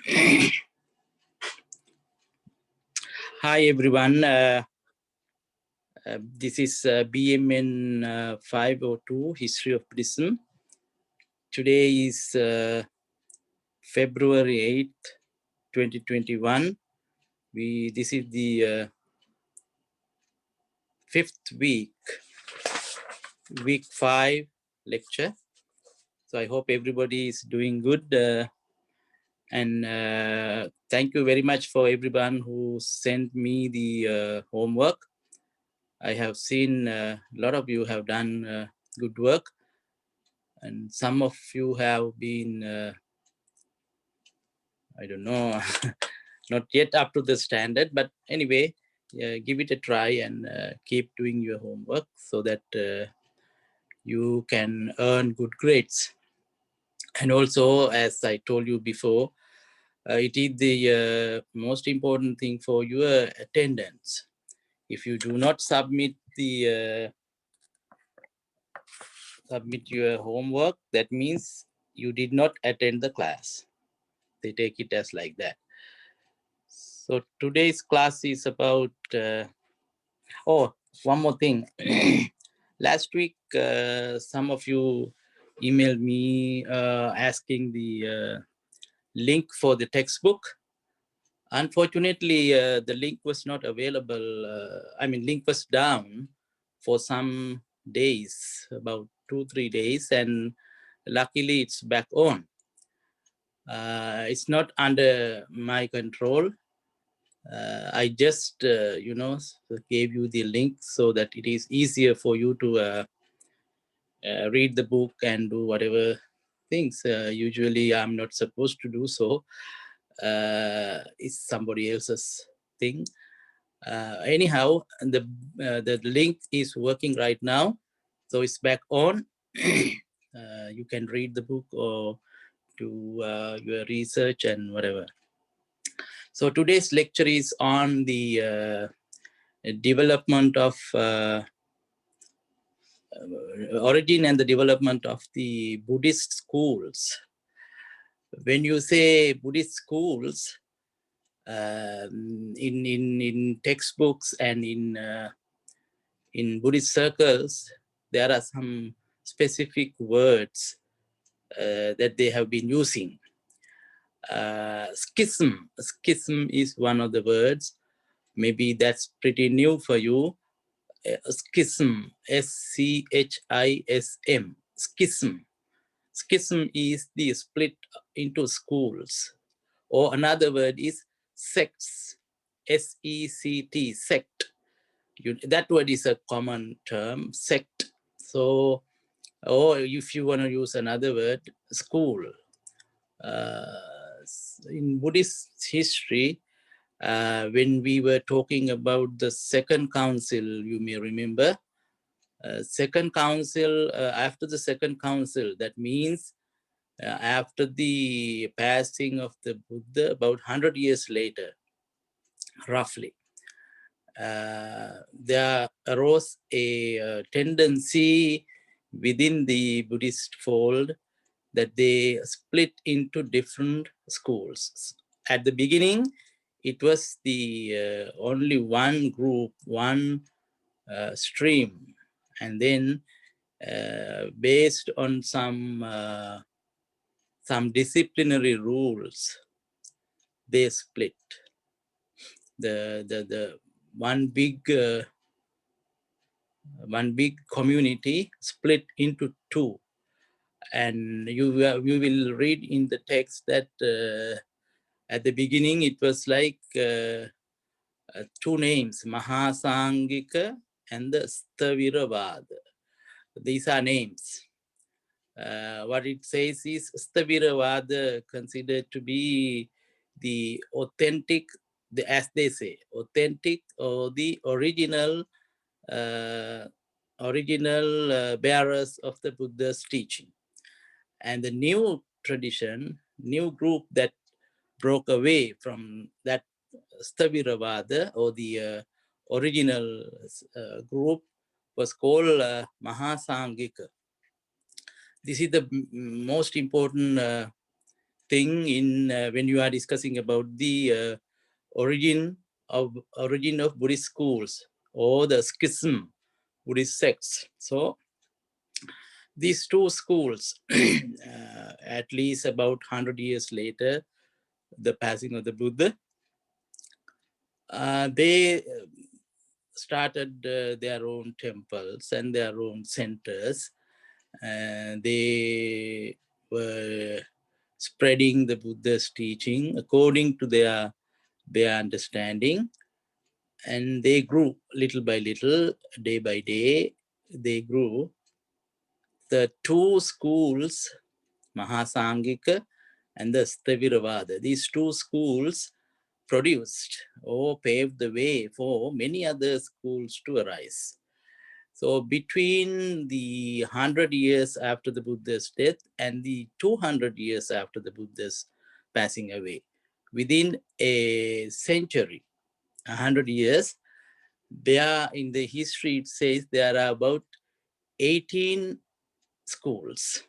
Hi everyone, this is BMN 502, History of Buddhism. Today is February 8th, 2021. This is the fifth week 5 lecture. So I hope everybody is doing good. And thank you very much for everyone who sent me the homework. I have seen a lot of you have done good work, and some of you have been, I don't know, not yet up to the standard, but anyway, give it a try and keep doing your homework so that you can earn good grades. And also, as I told you before, it is the most important thing for your attendance. If you do not submit your homework, that means you did not attend the class. They take it as like that. So today's class is about, one more thing. Last week, some of you emailed me asking the link for the textbook. Unfortunately, the link was not available. Link was down for some days, about 2-3 days, and luckily it's back on. It's not under my control. I just, gave you the link so that it is easier for you to read the book and do whatever things. Usually I'm not supposed to do so. It's somebody else's thing. Anyhow, the link is working right now. So it's back on. You can read the book or do your research and whatever. So today's lecture is on the development of origin and the development of the Buddhist schools. When you say Buddhist schools, in textbooks and in Buddhist circles, there are some specific words that they have been using. Schism is one of the words. Maybe that's pretty new for you. Schism, S-C-H-I-S-M, schism. Schism is the split into schools. Or another word is sects, S-E-C-T, sect. That word is a common term, sect. So, or if you want to use another word, school. In Buddhist history, when we were talking about the second council, you may remember, second council, after the second council, that means after the passing of the Buddha, about 100 years later, roughly, there arose a tendency within the Buddhist fold that they split into different schools. At the beginning, it was the only one group, one stream, and then based on some disciplinary rules, they split. The one big community split into two, and you will read in the text that at the beginning it was like two names, Mahasangika and the Staviravada. These are names. What it says is Staviravada considered to be the authentic, as they say, authentic or the original bearers of the Buddha's teaching. And the new tradition, new group that broke away from that Staviravada or the original group was called Mahasangika. This is the most important thing in when you are discussing about the origin of Buddhist schools or the schism Buddhist sects. So these two schools, at least about 100 years later, the passing of the Buddha, they started their own temples and their own centers. They were spreading the Buddha's teaching according to their understanding, and they grew little by little, day by day. They grew. The two schools, Mahasangika and the Staviravada, these two schools produced or paved the way for many other schools to arise. So between the 100 years after the Buddha's death and the 200 years after the Buddha's passing away, within a century, 100 years, there in the history it says there are about 18 schools.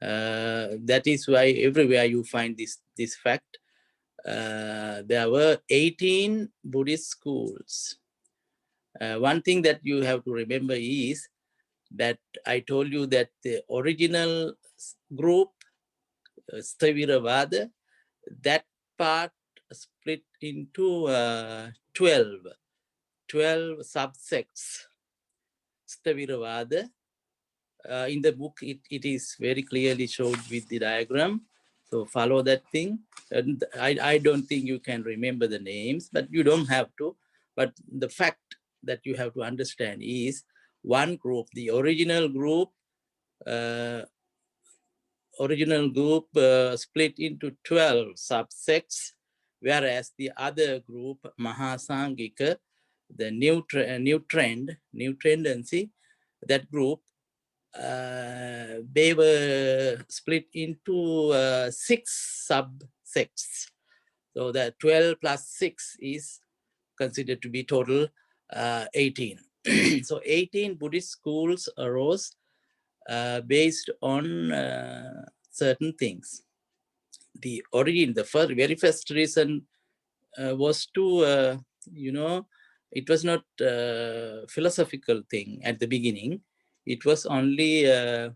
That is why everywhere you find this fact. There were 18 Buddhist schools. One thing that you have to remember is that I told you that the original group, Staviravada, that part split into 12 subsects. Staviravada, in the book, it is very clearly showed with the diagram. So follow that thing. And I don't think you can remember the names, but you don't have to. But the fact that you have to understand is one group, the original group, split into 12 subsects, whereas the other group, Mahasangika, the new tendency, that group, they were split into 6 subsects. So the 12 plus 6 is considered to be total 18. So 18 Buddhist schools arose based on certain things. The origin, the very first reason was to, it was not a philosophical thing at the beginning. It was only a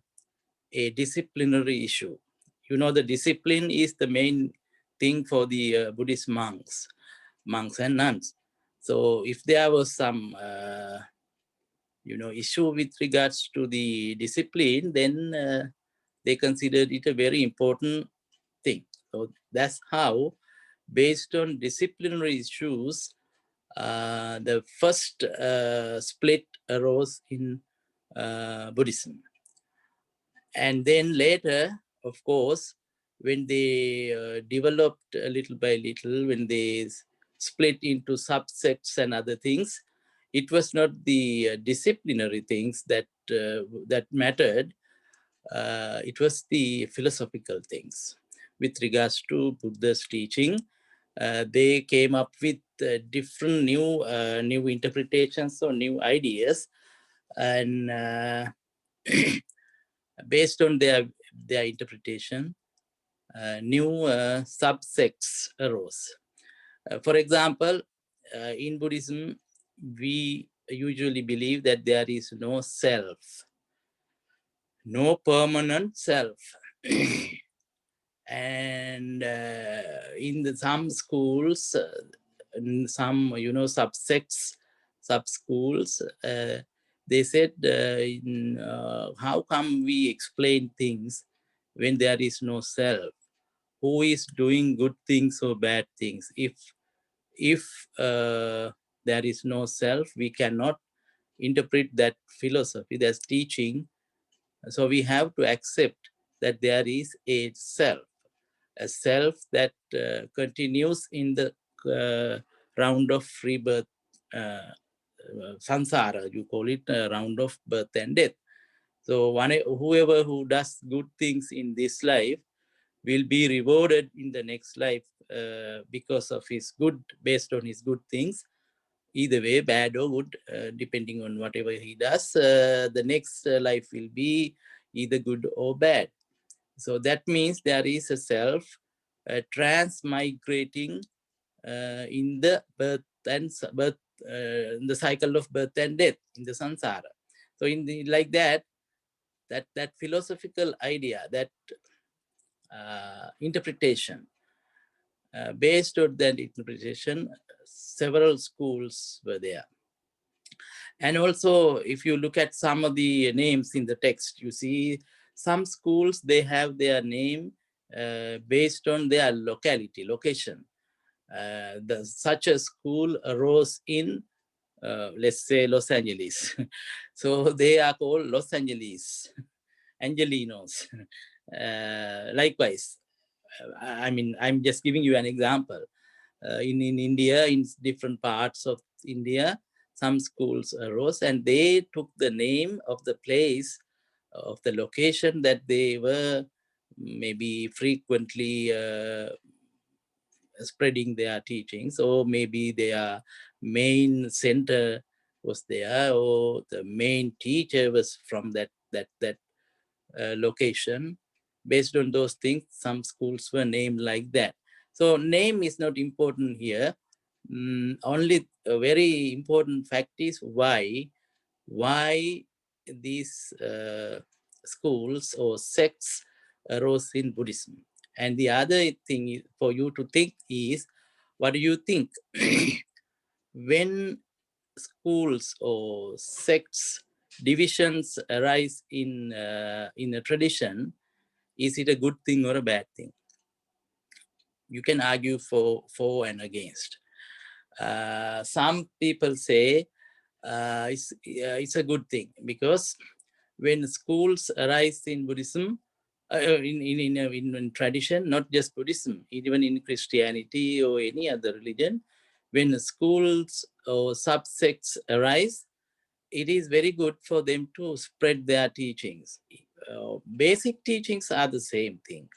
disciplinary issue. The discipline is the main thing for the Buddhist monks and nuns. So if there was some, issue with regards to the discipline, then they considered it a very important thing. So that's how, based on disciplinary issues, the first split arose in Buddhism. And then later, of course, when they developed little by little, when they split into subsects and other things, it was not the disciplinary things that mattered. It was the philosophical things. With regards to Buddha's teaching, they came up with different new interpretations or new ideas, and based on their interpretation, new subsects arose. For example, in Buddhism, we usually believe that there is no self, no permanent self. And in some schools, in some subsects, sub schools, they said, how come we explain things when there is no self? Who is doing good things or bad things? If there is no self, we cannot interpret that philosophy, that's teaching. So we have to accept that there is a self that continues in the round of rebirth, samsara, you call it, round of birth and death. So whoever who does good things in this life will be rewarded in the next life because of his good, based on his good things. Either way, bad or good, depending on whatever he does, the next life will be either good or bad. So that means there is a self transmigrating in the birth and birth, in the cycle of birth and death in the samsara. So in the like that, that philosophical idea, that interpretation, based on that interpretation, several schools were there. And also, if you look at some of the names in the text, you see some schools, they have their name based on their location. Such a school arose in, let's say, Los Angeles. So they are called Los Angeles, Angelinos. Likewise, I mean, I'm just giving you an example. In India, in different parts of India, some schools arose and they took the name of the place, of the location that they were maybe frequently spreading their teachings, or maybe their main center was there, or the main teacher was from that location. Based on those things, some schools were named like that. So name is not important here. Only a very important fact is why these schools or sects arose in Buddhism. And the other thing for you to think is, what do you think? When schools or sects, divisions arise in a tradition, is it a good thing or a bad thing? You can argue for and against. Some people say it's a good thing, because when schools arise in Buddhism, in tradition, not just Buddhism, even in Christianity or any other religion, when schools or subsects arise, it is very good for them to spread their teachings. Basic teachings are the same thing.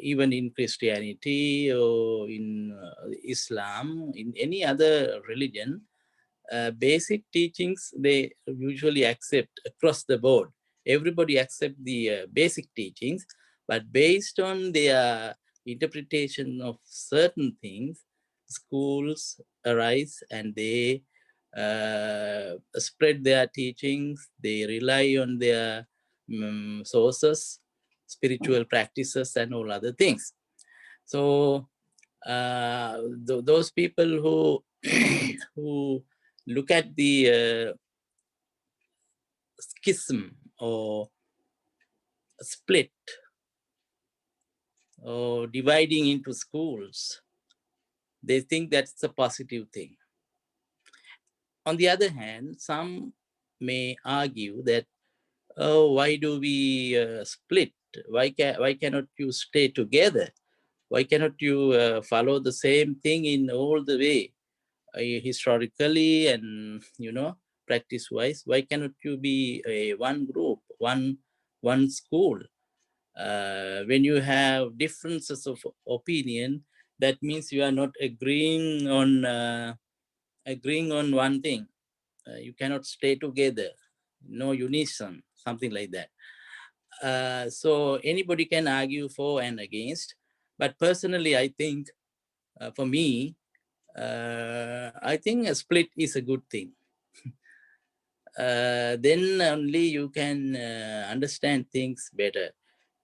Even in Christianity or in Islam, in any other religion, basic teachings, they usually accept across the board. Everybody accept the basic teachings, but based on their interpretation of certain things, schools arise and they spread their teachings. They rely on their sources, spiritual practices, and all other things. So those people who who look at the schism or split or dividing into schools, they think that's a positive thing. On the other hand, some may argue that, oh, why do we split? Why cannot you stay together? Why cannot you follow the same thing in all the way, historically and practice wise? Why cannot you be a one group, one school? When you have differences of opinion, that means you are not agreeing on one thing. You cannot stay together, no unison, something like that. So anybody can argue for and against, but personally, I think, for me, I think a split is a good thing. Then only you can understand things better.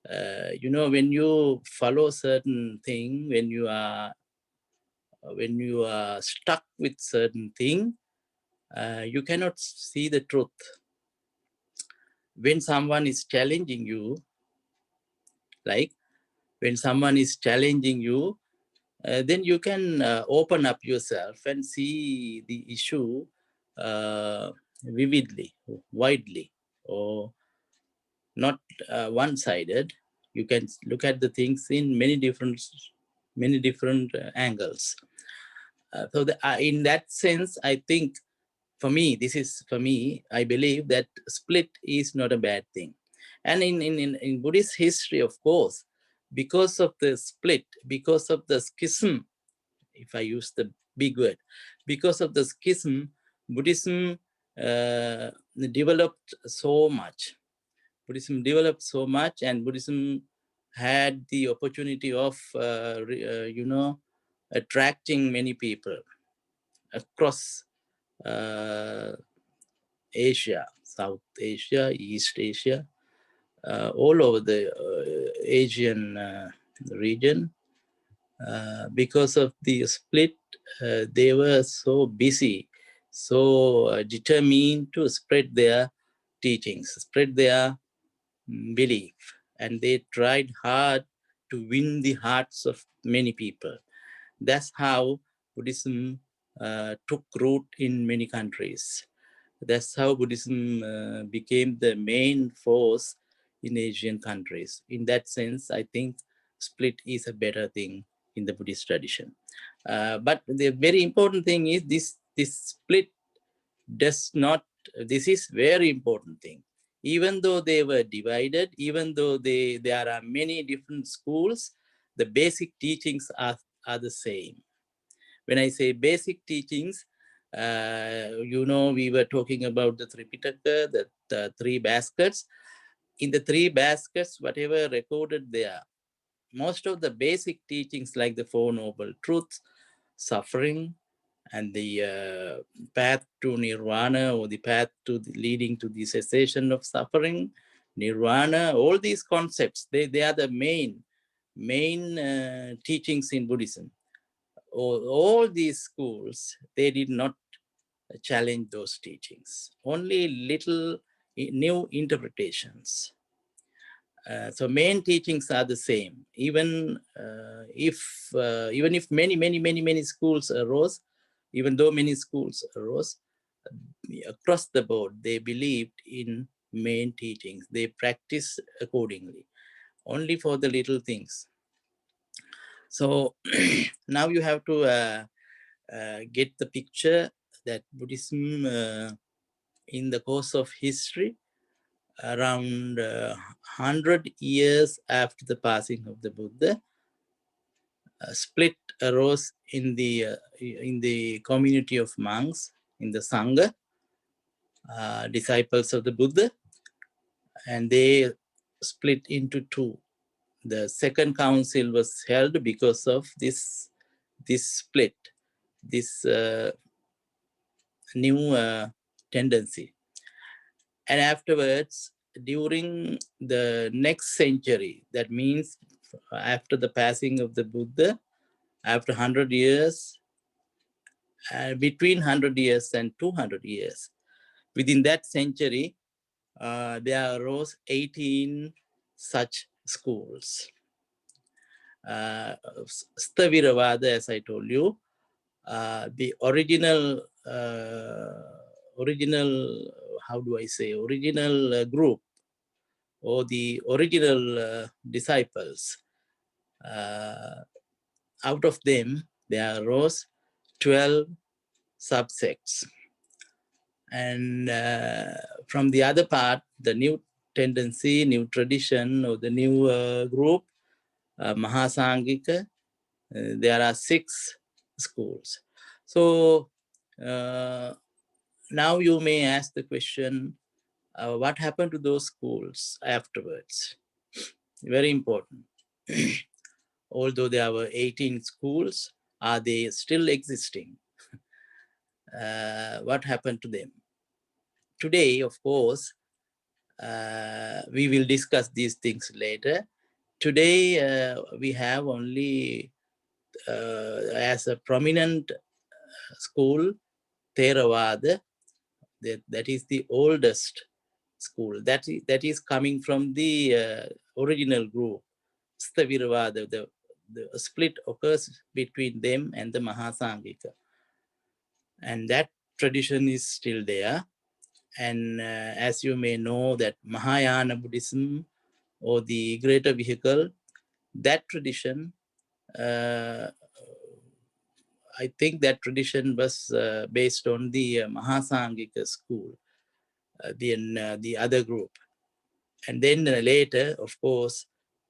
When you follow certain thing, when you are stuck with certain thing, you cannot see the truth. When someone is challenging you, like when someone is challenging you, then you can open up yourself and see the issue vividly, widely, or not one-sided. You can look at the things in many different angles. So in that sense, I think, for me, I believe that split is not a bad thing. And in Buddhist history, of course, because of the split, because of the schism, if I use the big word, because of the schism, Buddhism developed so much. Buddhism developed so much, and Buddhism had the opportunity of, attracting many people across Asia, South Asia, East Asia, all over the Asian region. Because of the split, they were so busy, so determined to spread their teachings, spread their belief, and they tried hard to win the hearts of many people. That's how Buddhism took root in many countries. That's how Buddhism became the main force in Asian countries. In that sense, I think split is a better thing in the Buddhist tradition. But the very important thing is this split does not, this is very important thing. Even though they were divided, even though there are many different schools, the basic teachings are the same. When I say basic teachings, we were talking about the Tripitaka, the three baskets. In the three baskets, whatever recorded there, most of the basic teachings like the Four Noble Truths, suffering, and the path to nirvana, or the path to leading to the cessation of suffering, nirvana, all these concepts, they are the main teachings in Buddhism. All these schools, they did not challenge those teachings, only little new interpretations. So main teachings are the same. Even if many schools arose, even though many schools arose, across the board, they believed in main teachings. They practiced accordingly, only for the little things. So now you have to get the picture that Buddhism, in the course of history, around 100 years after the passing of the Buddha, a split arose in the community of monks, in the Sangha, disciples of the Buddha, and they split into two. The second council was held because of this split, this new tendency. And afterwards, during the next century, that means after the passing of the Buddha, after 100 years, between 100 years and 200 years, within that century, there arose 18 such schools. Sthaviravada, as I told you, the original, how do I say, original group, or the original disciples, out of them, there arose 12 subsects. And from the other part, the new tendency, new tradition, or the new group, Mahasangika, there are 6 schools. So now you may ask the question, what happened to those schools afterwards? Very important. Although there were 18 schools, are they still existing? What happened to them? Today, of course, we will discuss these things later. Today, we have only as a prominent school, Theravada, that is the oldest school. That is coming from the original group, Sthaviravada. The split occurs between them and the Mahasangika. And that tradition is still there. And as you may know, that Mahayana Buddhism, or the greater vehicle, that tradition, I think that tradition was based on the Mahasangika school, the other group. And then later, of course,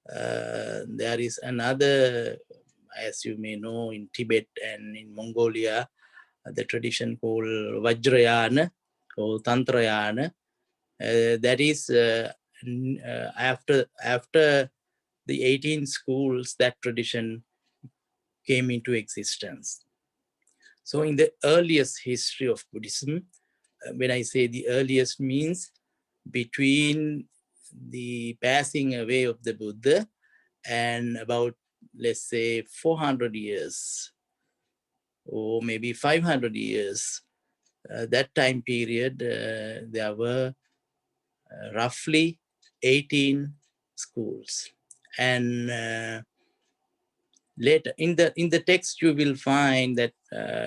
there is another, as you may know, in Tibet and in Mongolia, the tradition called Vajrayana or Tantrayana. That is after the 18 schools, that tradition came into existence. So in the earliest history of Buddhism, when I say the earliest, means between the passing away of the Buddha and about, let's say, 400 years or maybe 500 years, that time period, there were roughly 18 schools. And later in the text, you will find that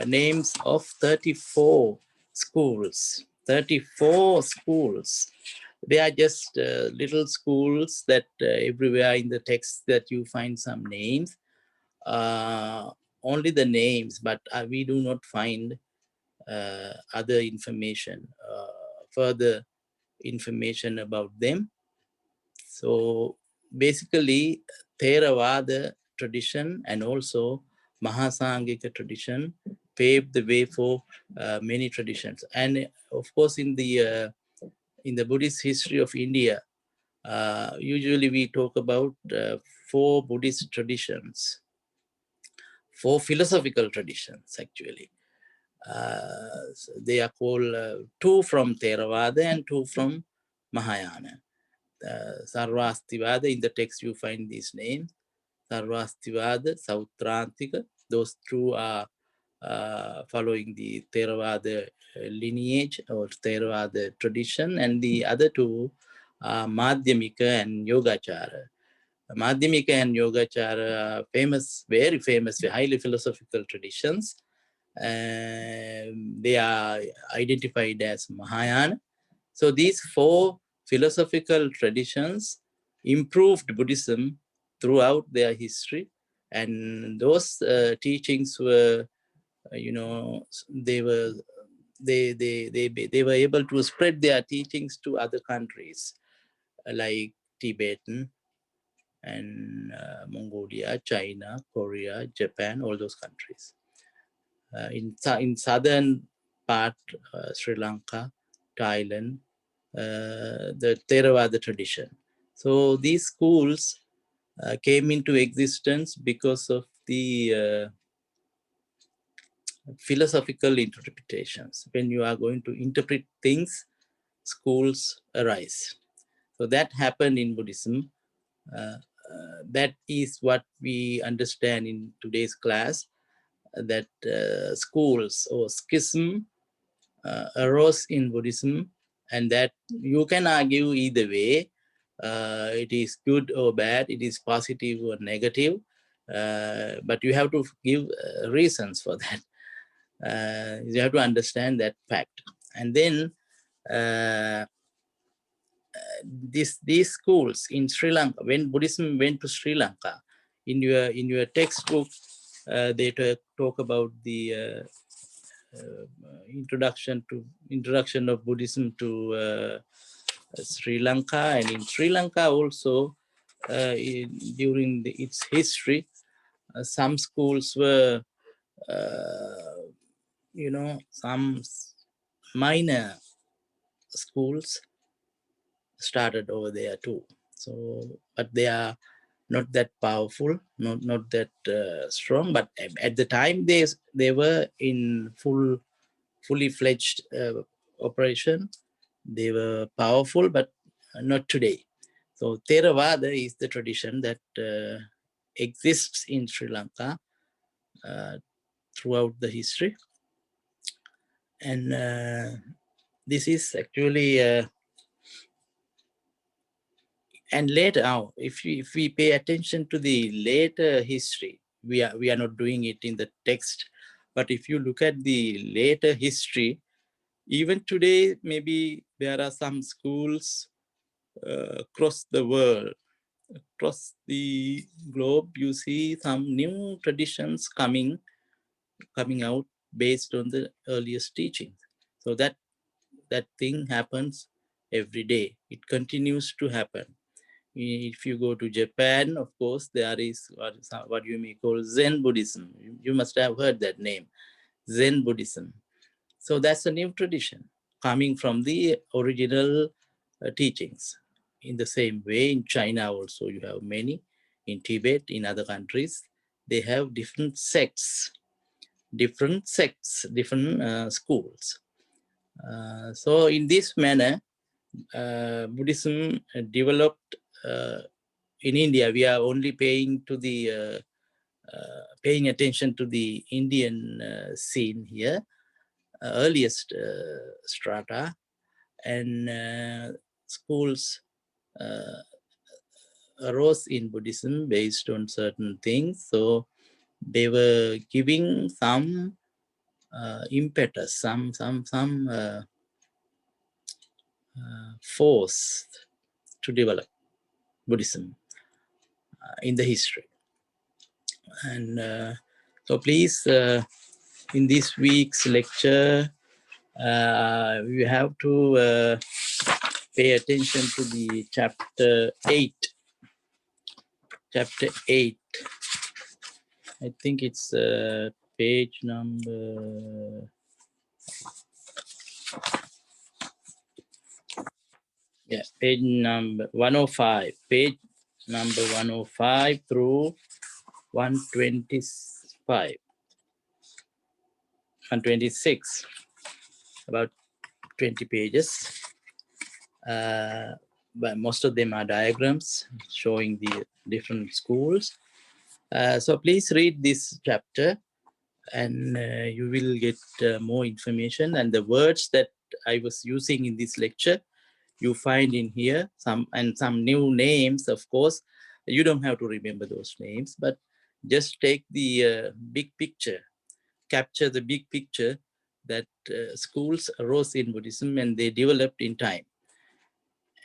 names of 34 schools. 34 schools. They are just little schools that everywhere in the text that you find some names. Only the names, but we do not find other information, further information about them. So basically, Theravada tradition and also Mahasangika tradition paved the way for many traditions. And of course, in the Buddhist history of India, usually we talk about 4 Buddhist traditions, 4 philosophical traditions actually. So they are called 2 from Theravada and 2 from Mahayana. Sarvastivada, in the text you find these names. Sarvastivada, Sautrantika, those 2 are following the Theravada lineage or Theravada tradition, and the other 2 are Madhyamika and Yogachara. Madhyamika and Yogachara are famous, very famous, highly philosophical traditions. They are identified as Mahayana. So these 4 philosophical traditions improved Buddhism throughout their history, and those teachings were, they were they were able to spread their teachings to other countries like Tibetan and Mongolia, China, Korea, Japan, all those countries. In southern part, Sri Lanka, Thailand, the Theravada tradition. So these schools came into existence because of the philosophical interpretations. When you are going to interpret things, schools arise. So that happened in Buddhism. That is what we understand in today's class, that schools or schism arose in Buddhism, and that you can argue either way. It is good or bad, it is positive or negative, but you have to give reasons for that. You have to understand that fact. And then these schools in Sri Lanka, when Buddhism went to Sri Lanka, in your textbook, they talk about the introduction of Buddhism to Sri Lanka, and in Sri Lanka also during its history, some schools were, some minor schools started over there too. So, but they are not that powerful, not that strong. But at the time, they were in fully fledged operation. They were powerful, but not today. So Theravada is the tradition that exists in Sri Lanka throughout the history. And this is actually, and later, if we pay attention to the later history, we are not doing it in the text, but if you look at the later history, even today, maybe there are some schools across the world, across the globe, you see some new traditions coming out based on the earliest teachings. So that thing happens every day. It continues to happen. If you go to Japan, of course, there is what you may call Zen Buddhism. You must have heard that name, Zen Buddhism. So that's a new tradition coming from the original teachings. in the same way, in China also you have many, in Tibet, in other countries, they have different sects, different schools. So in this manner, Buddhism developed in India. We are only paying attention to the Indian scene here, earliest strata, and schools arose in Buddhism based on certain things. So they were giving some impetus, some force to develop Buddhism in the history. And so please, in this week's lecture, we have to pay attention to the chapter 8. Chapter 8. I think it's page number... Yeah, page number 105. Page number 105 through 125. 126. About 20 pages. But most of them are diagrams showing the different schools. So please read this chapter, and you will get more information. And the words that I was using in this lecture, you find in here, some new names, of course. You don't have to remember those names, but just take the big picture, capture the big picture that schools arose in Buddhism and they developed in time.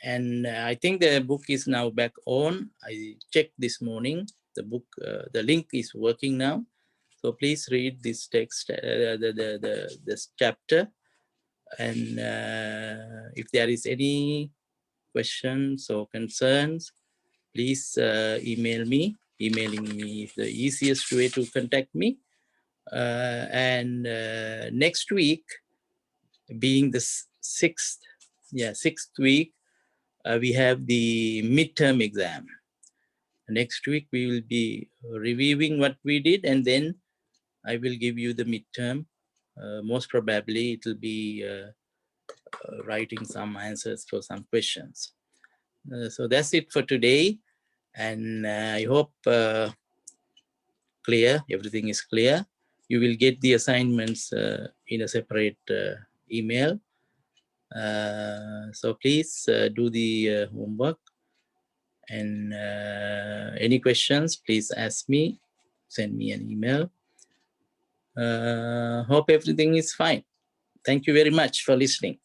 And I think the book is now back on. I checked this morning. The book, the link is working now. So please read this text, this chapter. And if there is any questions or concerns, please email me. Emailing me is the easiest way to contact me. And next week, being the sixth week, we have the midterm exam. Next week, we will be reviewing what we did, and then I will give you the midterm. Most probably, it will be writing some answers for some questions. So that's it for today. And I hope everything is clear. You will get the assignments in a separate email. So please do the homework. And any questions, please ask me, send me an email. Hope everything is fine. Thank you very much for listening.